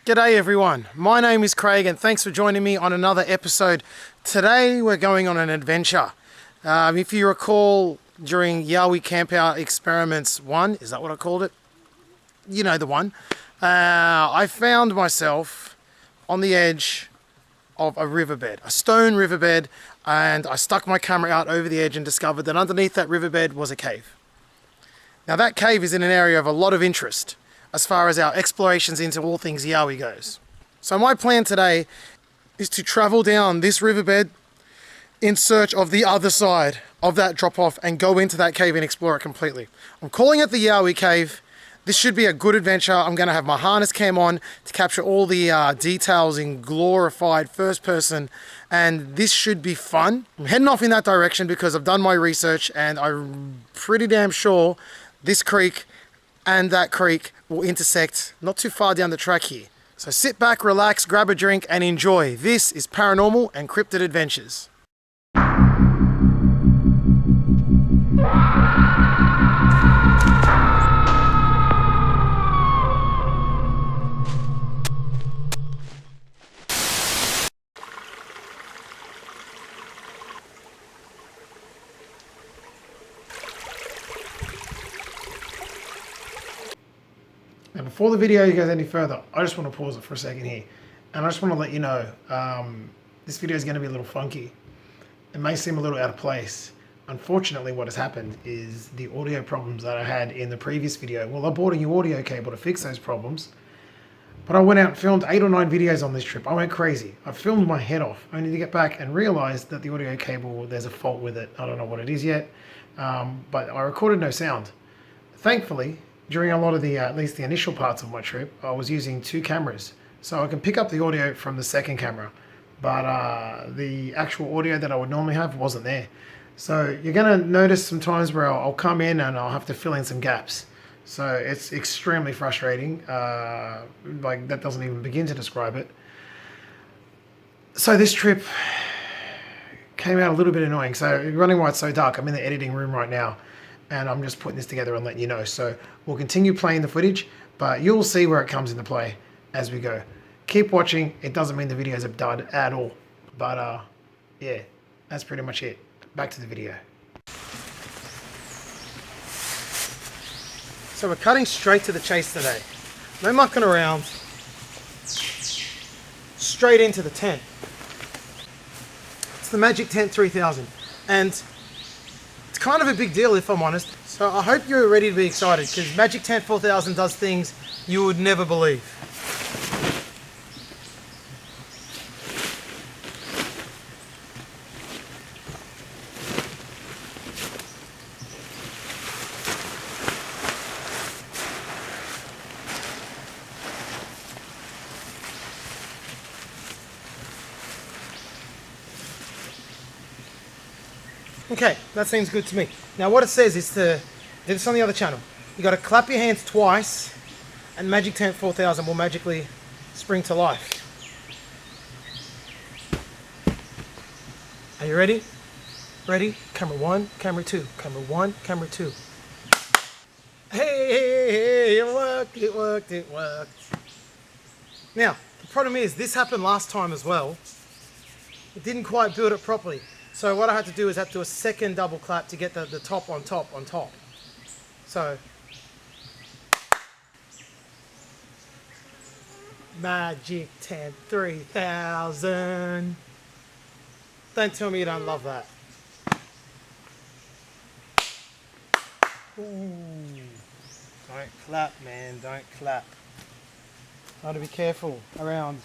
G'day everyone, my name is Craig and thanks for joining me on another episode. Today we're going on an adventure. If you recall during YOWIE Campout Experiments 1, is that what I called it? You know the one. I found myself on the edge of a riverbed, a stone riverbed, and I stuck my camera out over the edge and discovered that underneath that riverbed was a cave. Now that cave is in an area of a lot of interest as far as our explorations into all things YOWIE goes. So my plan today is to travel down this riverbed in search of the other side of that drop off and go into that cave and explore it completely. I'm calling it the YOWIE Cave. This should be a good adventure. I'm going to have my harness cam on to capture all the details in glorified first person, and this should be fun. I'm heading off in that direction because I've done my research and I'm pretty damn sure this creek and that creek will intersect not too far down the track here. So sit back, relax, grab a drink and enjoy. This is Paranormal and Cryptid Adventures. And before the video goes any further, I just want to pause it for a second here. And I just want to let you know, this video is going to be a little funky. It may seem a little out of place. Unfortunately, what has happened is the audio problems that I had in the previous video. Well, I bought a new audio cable to fix those problems. But I went out and filmed 8 or 9 videos on this trip. I went crazy. I filmed my head off, only to get back and realize that the audio cable, there's a fault with it. I don't know what it is yet. But I recorded no sound. Thankfully, during a lot of the, at least the initial parts of my trip, I was using 2 cameras. So I can pick up the audio from the second camera, but the actual audio that I would normally have wasn't there. So you're gonna notice some times where I'll come in and I'll have to fill in some gaps. So it's extremely frustrating. Like that doesn't even begin to describe it. So this trip came out a little bit annoying. So running while it's so dark, I'm in the editing room right now, and I'm just putting this together and letting you know. So we'll continue playing the footage, but you'll see where it comes into play as we go. Keep watching. It doesn't mean the videos are done at all, but yeah, that's pretty much it. Back to the video. So we're cutting straight to the chase today. No mucking around. Straight into the tent. It's the Magic Tent 3000, and it's kind of a big deal if I'm honest. So I hope you're ready to be excited, because Magic Tent 4000 does things you would never believe. Okay, that seems good to me. Now what it says is to do this on the other channel. You got to clap your hands twice and Magic Tent 4000 will magically spring to life. Are you ready? Ready? Camera 1, camera 2, camera 1, camera 2. Hey, it worked, it worked, it worked. Now, the problem is this happened last time as well. It didn't quite build it properly. So what I had to do is I had to do a second double clap to get the top on top on top. So, Magic Tent 3000. Don't tell me you don't love that. Ooh. Don't clap, man, don't clap. Got to be careful around.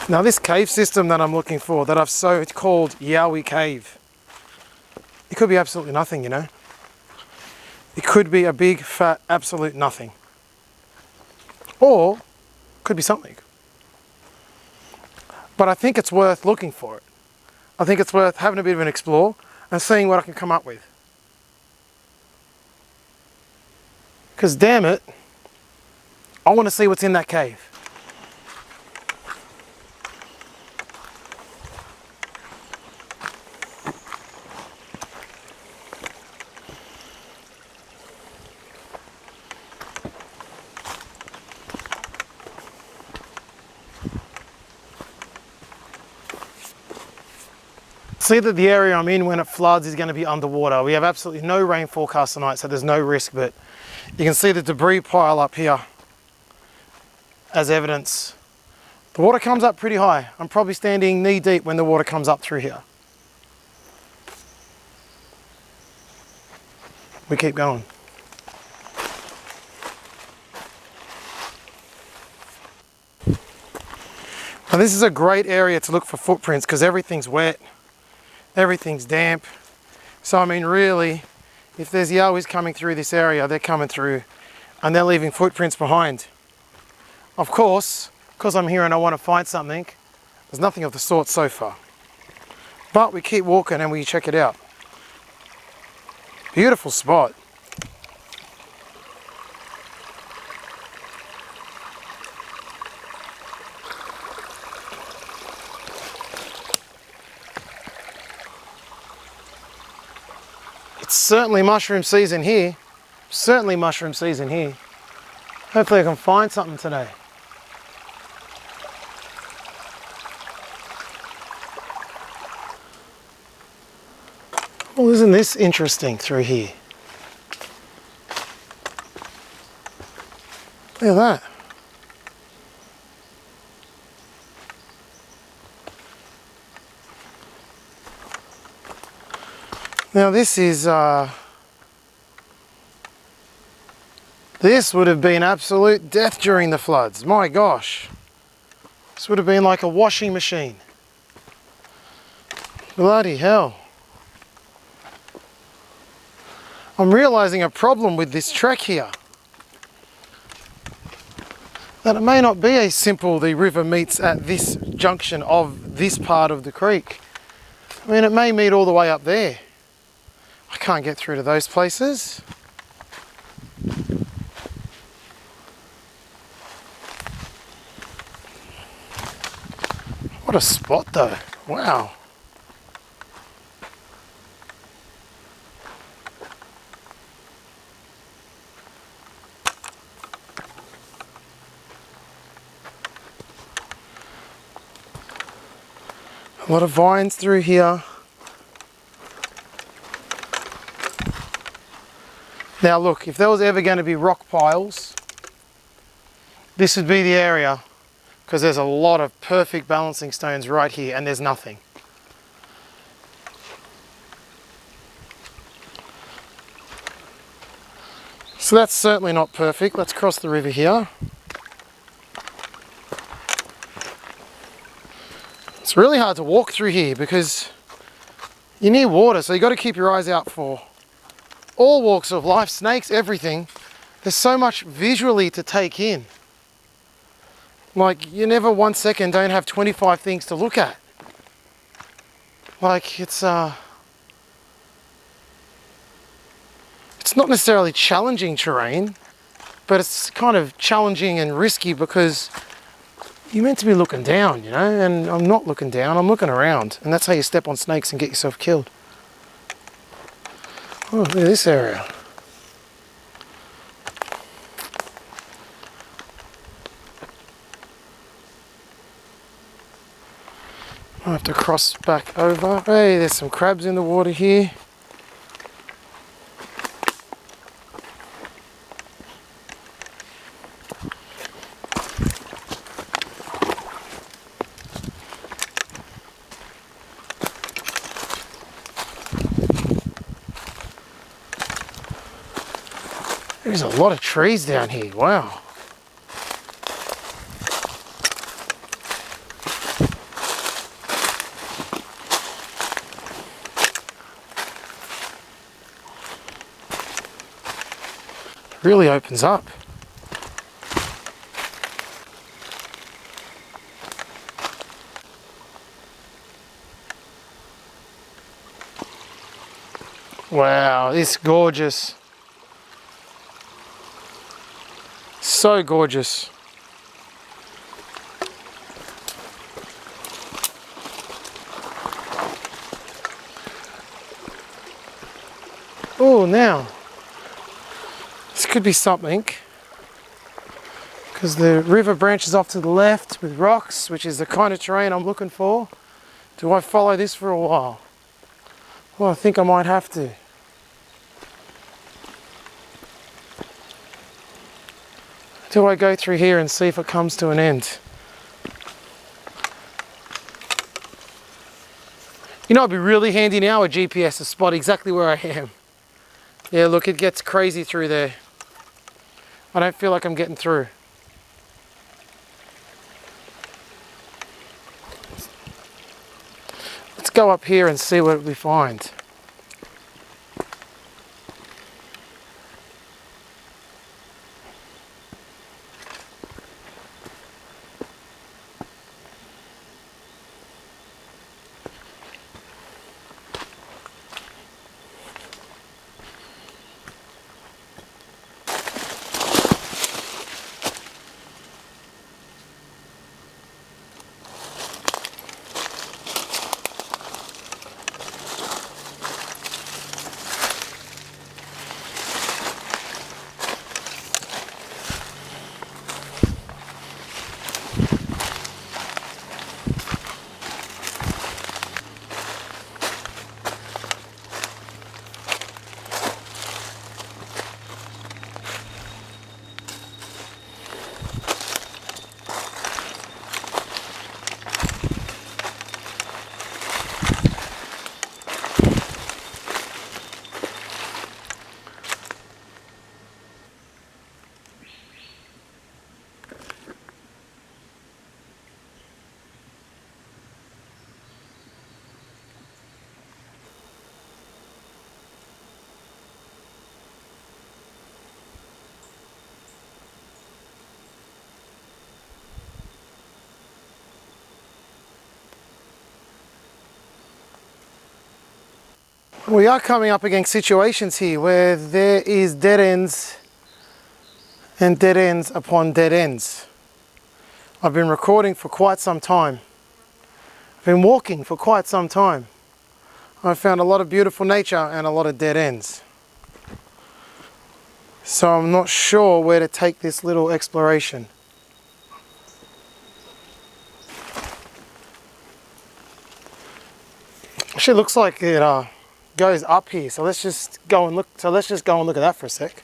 Now this cave system that I'm looking for, that I've so called YOWIE Cave, it could be absolutely nothing, you know. It could be a big, fat, absolute nothing. Or, could be something. But I think it's worth looking for it. I think it's worth having a bit of an explore and seeing what I can come up with. Because damn it, I want to see what's in that cave. See that the area I'm in when it floods is going to be underwater. We have absolutely no rain forecast tonight, so there's no risk, but you can see the debris pile up here as evidence. The water comes up pretty high. I'm probably standing knee deep when the water comes up through here. We keep going. Now this is a great area to look for footprints because everything's wet. Everything's damp. So I mean really, if there's yowies coming through this area, they're coming through and they're leaving footprints behind. Of course, because I'm here and I want to find something, there's nothing of the sort so far. But we keep walking and we check it out. Beautiful spot. It's certainly mushroom season here. Certainly mushroom season here. Hopefully I can find something today. Well, isn't this interesting through here? Look at that. Now this is, this would have been absolute death during the floods. My gosh. This would have been like a washing machine. Bloody hell. I'm realizing a problem with this trek here. That it may not be as simple the river meets at this junction of this part of the creek. I mean, it may meet all the way up there. I can't get through to those places. What a spot though, wow. A lot of vines through here. Now look, if there was ever going to be rock piles, this would be the area, because there's a lot of perfect balancing stones right here and there's nothing. So that's certainly not perfect. Let's cross the river here. It's really hard to walk through here because you're near water, so you've got to keep your eyes out for all walks of life, snakes, everything. There's so much visually to take in. Like, you never 1 second don't have 25 things to look at. Like, it's not necessarily challenging terrain, but it's kind of challenging and risky because you're meant to be looking down, you know, and I'm not looking down, I'm looking around, and that's how you step on snakes and get yourself killed. Oh, look at this area. I have to cross back over. Hey, there's some crabs in the water here. There's a lot of trees down here, wow. Really opens up. Wow, it's gorgeous. So gorgeous. Oh, now this could be something, because the river branches off to the left with rocks, which is the kind of terrain I'm looking for. Do I follow this for a while? Well, I think I might have to. Do I go through here and see if it comes to an end? You know, it'd be really handy now with GPS to spot exactly where I am. Yeah, look, it gets crazy through there. I don't feel like I'm getting through. Let's go up here and see what we find. We are coming up against situations here where there is dead ends and dead ends upon dead ends. I've been recording for quite some time. I've been walking for quite some time. I've found a lot of beautiful nature and a lot of dead ends. So I'm not sure where to take this little exploration. Actually, it looks like it goes up here, so let's just go and look. So let's just go and look at that for a sec.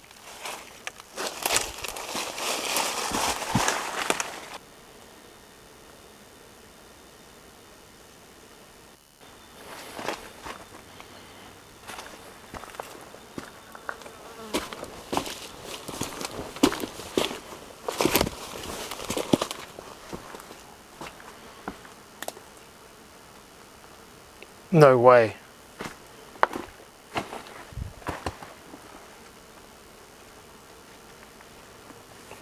No way.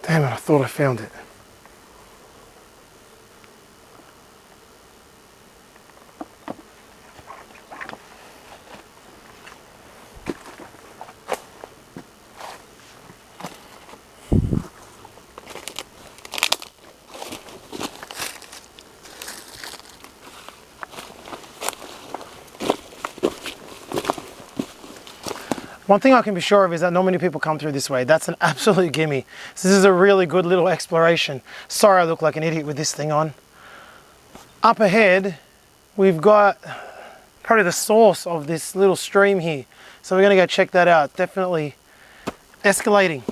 Damn it, I thought I found it. One thing I can be sure of is that not many people come through this way. That's an absolute gimme. So this is a really good little exploration. Sorry I look like an idiot with this thing on. Up ahead, we've got probably the source of this little stream here. So we're gonna go check that out. Definitely escalating.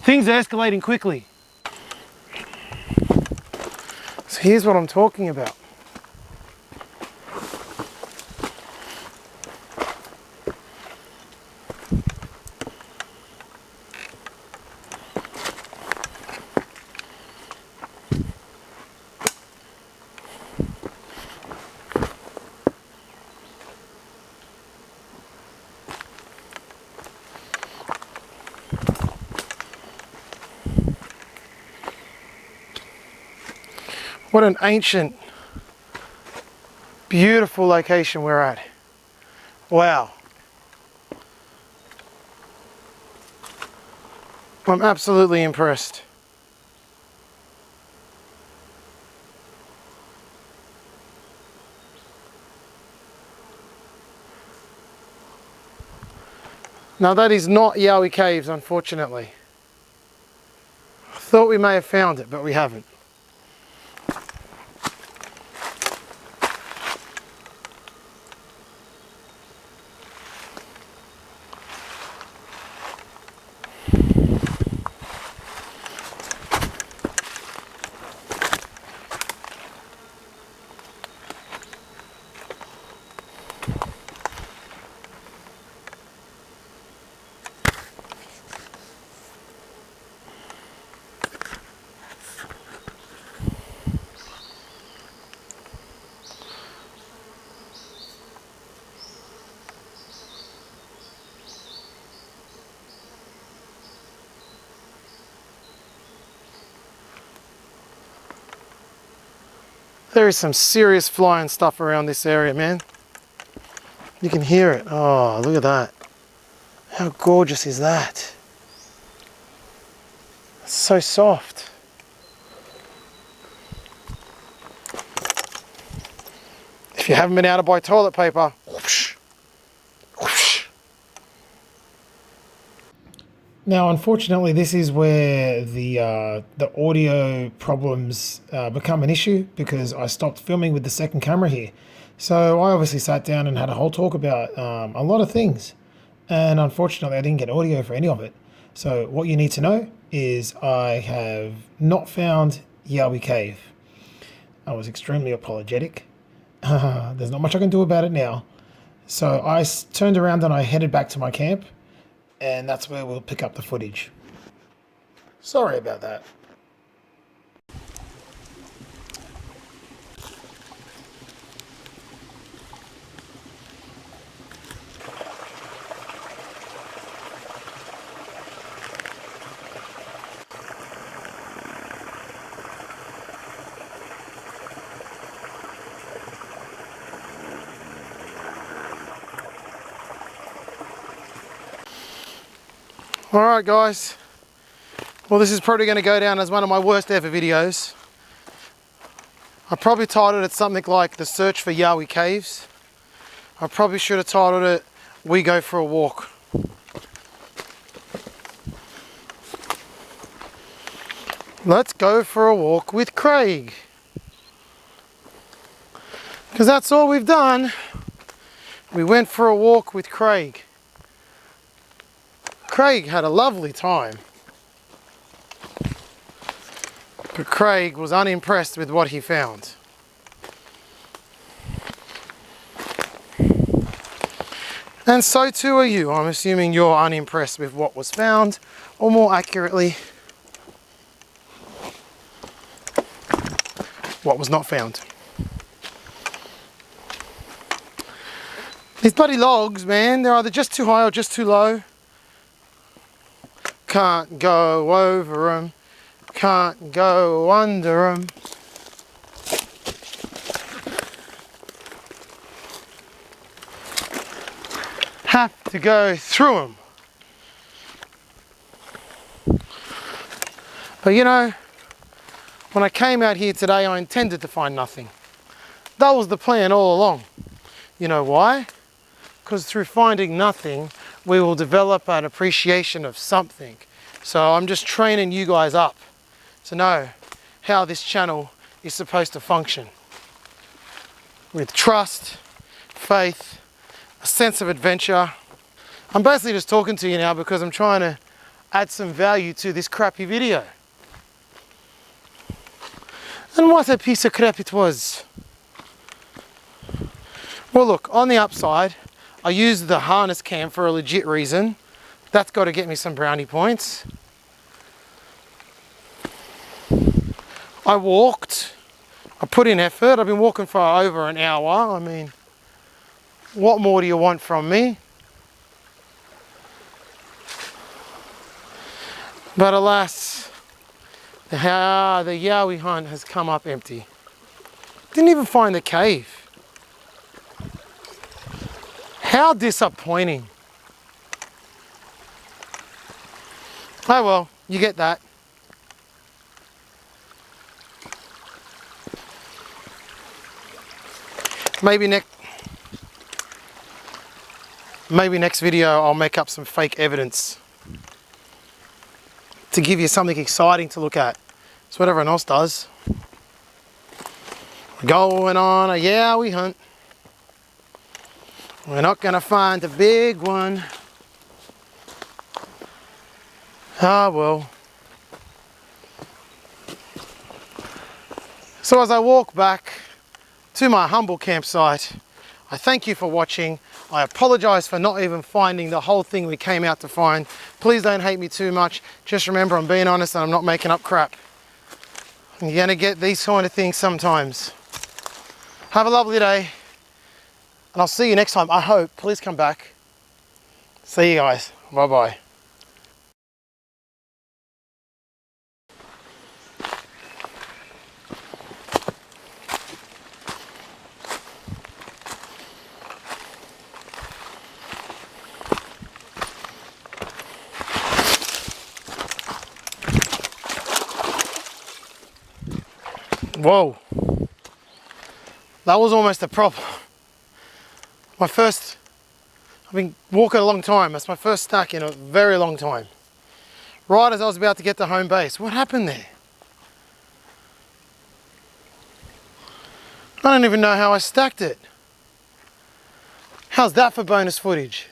Things are escalating quickly. So here's what I'm talking about. What an ancient, beautiful location we're at. Wow. I'm absolutely impressed. Now that is not Yowie Caves, unfortunately. I thought we may have found it, but we haven't. There is some serious flying stuff around this area, man. You can hear it. Oh, look at that. How gorgeous is that? It's so soft. If you haven't been able to buy toilet paper, whoosh, whoosh. Now, unfortunately, this is where the audio problems become an issue because I stopped filming with the second camera here. So I obviously sat down and had a whole talk about a lot of things. And unfortunately, I didn't get audio for any of it. So what you need to know is I have not found Yowie Cave. I was extremely apologetic. There's not much I can do about it now. So I turned around and I headed back to my camp. And that's where we'll pick up the footage. Sorry about that. Alright guys, well this is probably going to go down as one of my worst ever videos. I probably titled it something like The Search for Yowie Caves. I probably should have titled it We Go for a Walk. Let's go for a walk with Craig. Because that's all we've done. We went for a walk with Craig. Craig had a lovely time, but Craig was unimpressed with what he found. And so too are you. I'm assuming you're unimpressed with what was found, or more accurately, what was not found. These bloody logs, man, they're either just too high or just too low. Can't go over them, can't go under them. Have to go through them. But you know, when I came out here today, I intended to find nothing. That was the plan all along. You know why? Because through finding nothing, we will develop an appreciation of something. So I'm just training you guys up to know how this channel is supposed to function. With trust, faith, a sense of adventure. I'm basically just talking to you now because I'm trying to add some value to this crappy video. And what a piece of crap it was. Well look, on the upside, I used the harness cam for a legit reason. That's got to get me some brownie points. I walked. I put in effort. I've been walking for over an hour. I mean, what more do you want from me? But alas, the Yowie hunt has come up empty. Didn't even find the cave. How disappointing. Oh well, You get that. Maybe next video I'll make up some fake evidence to give you something exciting to look at. It's what everyone else does. We're going on a yowie hunt. We're not gonna find a big one. Ah, well. So as I walk back to my humble campsite, I thank you for watching. I apologize for not even finding the whole thing we came out to find. Please don't hate me too much. Just remember, I'm being honest and I'm not making up crap. You're gonna get these kind of things sometimes. Have a lovely day, and I'll see you next time. I hope. Please come back. See you guys. Bye-bye. Whoa, that was almost a problem. I've been walking a long time. That's my first stack in a very long time. Right as I was about to get to home base, what happened there? I don't even know how I stacked it. How's that for bonus footage?